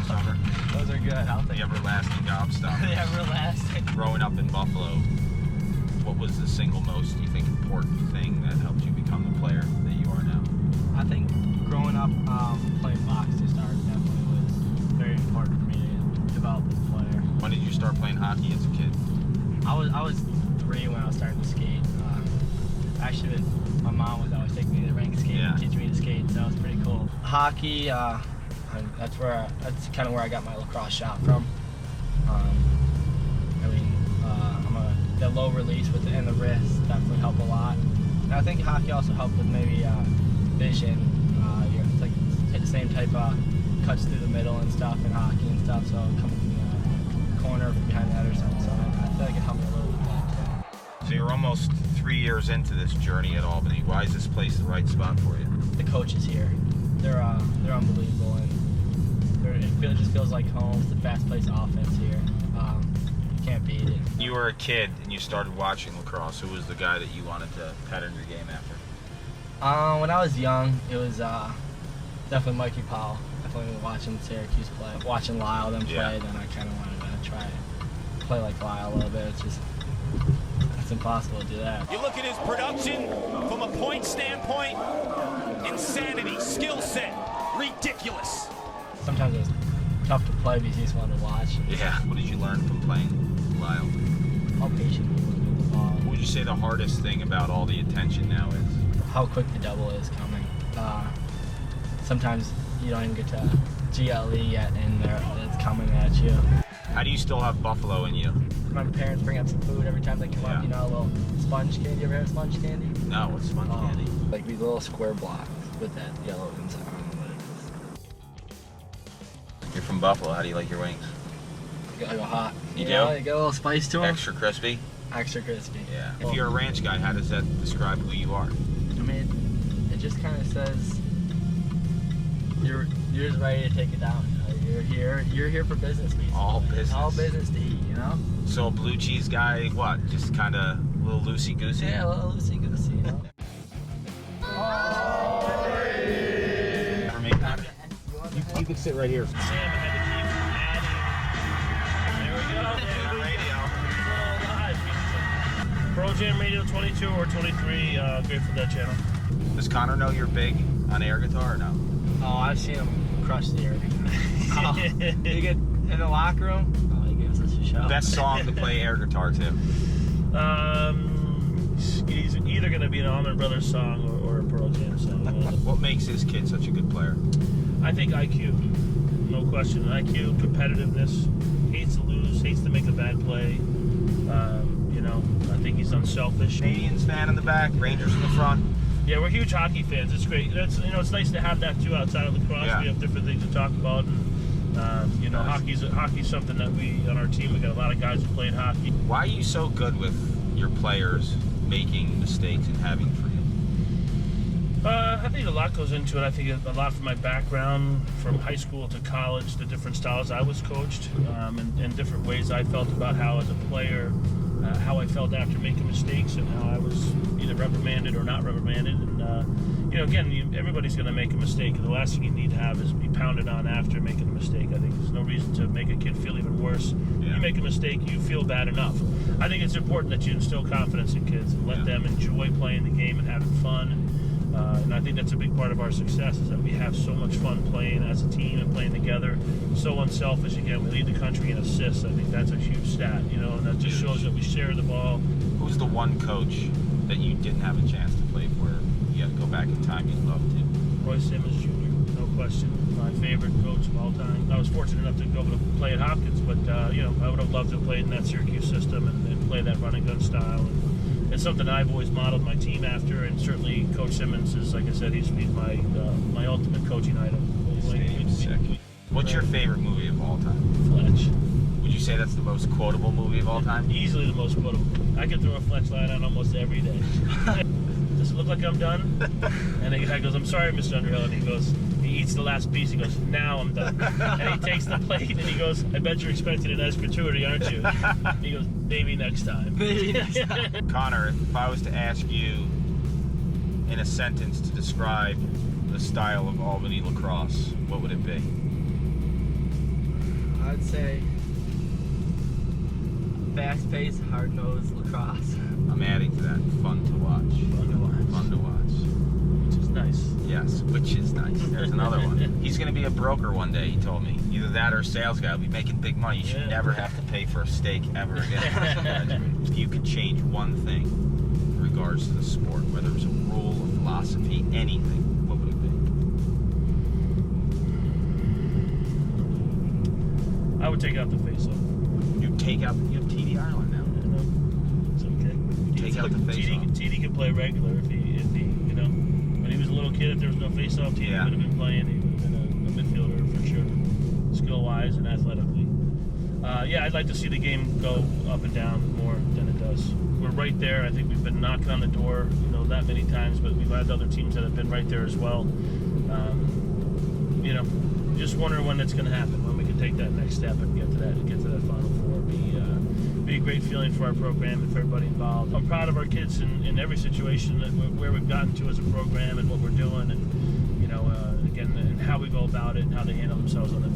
Summer. Those are good. I'll take The everlasting gobstopper. The everlasting. Growing up in Buffalo, what was the single most, you think, important thing that helped you become the player that you are now? I think growing up playing box to start definitely was very important for me to develop as a player. When did you start playing hockey as a kid? I was 3 when I was starting to skate. Actually, my mom was always taking me to the rink skating, teaching me to skate, so that was pretty cool. Hockey, that's kind of where I got my lacrosse shot from. The low release and the wrist definitely help a lot. And I think hockey also helped with maybe vision. It's like the same type of cuts through the middle and stuff in hockey and stuff, so coming from the corner from behind the net or something. So I feel like it helped me a little with that too. So you're almost 3 years into this journey at Albany. Why is this place the right spot for you? The coaches here, they're unbelievable, and it just feels like home. It's the fast paced offense here. You can't beat it. You were a kid and you started watching lacrosse. Who was the guy that you wanted to pattern your game after? When I was young, it was definitely Mikey Powell. Definitely watching Syracuse play, watching Lyle them play. Then I kind of wanted to try to play like Lyle a little bit. It's impossible to do that. You look at his production from a point standpoint, insanity, skill set, ridiculous. Sometimes it was tough to play because you just wanted to watch. Yeah. What did you learn from playing Lyle? How patient with the ball. What would you say the hardest thing about all the attention now is? How quick the double is coming. Sometimes you don't even get to GLE yet, and it's coming at you. How do you still have Buffalo in you? My parents bring up some food every time they come up, a little sponge candy. You ever had sponge candy? No, what's sponge candy? Like these little square blocks with that yellow inside on them. You're from Buffalo. How do you like your wings? You gotta go hot. You do? You get a little spice to them. Extra crispy? Extra crispy. Yeah. If you're a ranch guy, how does that describe who you are? I mean, it just kind of says you're just ready to take it down. You're here for business. Basically. All business. All business to eat, So a blue cheese guy, what? Just kind of a little loosey-goosey? Yeah, a little loosey-goosey, For me, you can sit right here. Sam had to keep adding. There we go. Pro Jam Radio 22 or 23, great for that channel. Does Connor know you're big on air guitar or no? Oh, I've seen him crush the air. You get in the locker room, he gives us a show. Best song to play air guitar to? He's either going to be an Allman Brothers song or a Pearl Jam song. What makes this kid such a good player? I think IQ, no question. IQ, competitiveness, hates to lose, hates to make a bad play. I think he's unselfish. Canadians fan in the back, Rangers in the front. Yeah, we're huge hockey fans. It's great. It's nice to have that too outside of lacrosse. Yeah. We have different things to talk about. And, hockey's something that we on our team. We got a lot of guys who played hockey. Why are you so good with your players making mistakes and having freedom? I think a lot goes into it. I think a lot from my background, from high school to college, the different styles I was coached, and different ways I felt about how as a player, how I felt after making mistakes, and how I was either reprimanded or not reprimanded. And again, everybody's going to make a mistake. The last thing you need to have is be pounded on after making a mistake. I think there's no reason to make a kid feel even worse. Yeah. You make a mistake, you feel bad enough. I think it's important that you instill confidence in kids and let them enjoy playing the game and having fun. And I think that's a big part of our success, is that we have so much fun playing as a team and playing together. So unselfish. Again, we lead the country in assists. I think that's a huge stat, and that just shows that we share the ball. Who's the one coach that you didn't have a chance to play for? You had to go back in time, you'd love to. Roy Simmons Jr., no question. My favorite coach of all time. I was fortunate enough to go to play at Hopkins, but I would have loved to have played in that Syracuse system and play that run and gun style. And it's something I've always modeled my team after, and certainly Coach Simmons is, like I said, he's my ultimate coaching idol. What's your favorite movie of all time? Fletch. Would you say that's the most quotable movie of all time? Easily the most quotable. I can throw a Fletch line on almost every day. Does it look like I'm done? And the guy goes, I'm sorry, Mr. Underhill. And he eats the last piece. He goes, now I'm done. And he takes the plate and he goes, I bet you're expecting a nice gratuity, aren't you? He goes, maybe next time. Maybe next time. Connor, if I was to ask you in a sentence to describe the style of Albany lacrosse, what would it be? I'd say fast-paced, hard-nosed lacrosse. I'm adding to that. Fun to watch. Fun to watch. Fun to watch. Which is nice. Yes, which is nice. There's another one. He's going to be a broker one day, he told me. Either that or a sales guy. He'll be making big money. You should never have to pay for a steak ever again. If you could change one thing in regards to the sport, whether it was a rule, a philosophy, anything, what would it be? I would take out the face-off. You have TD Ireland now. It's okay. Take out the face-off. TD could play regular if he, when he was a little kid, if there was no face-off, TD would have been playing. He would have been a midfielder for sure, skill-wise and athletically. I'd like to see the game go up and down more than it does. We're right there. I think we've been knocking on the door, that many times, but we've had other teams that have been right there as well. Just wonder when it's going to happen, when we can take that next step and get to that Final Four. Be a great feeling for our program and for everybody involved. I'm proud of our kids in every situation where we've gotten to as a program and what we're doing, and again, and how we go about it and how they handle themselves on the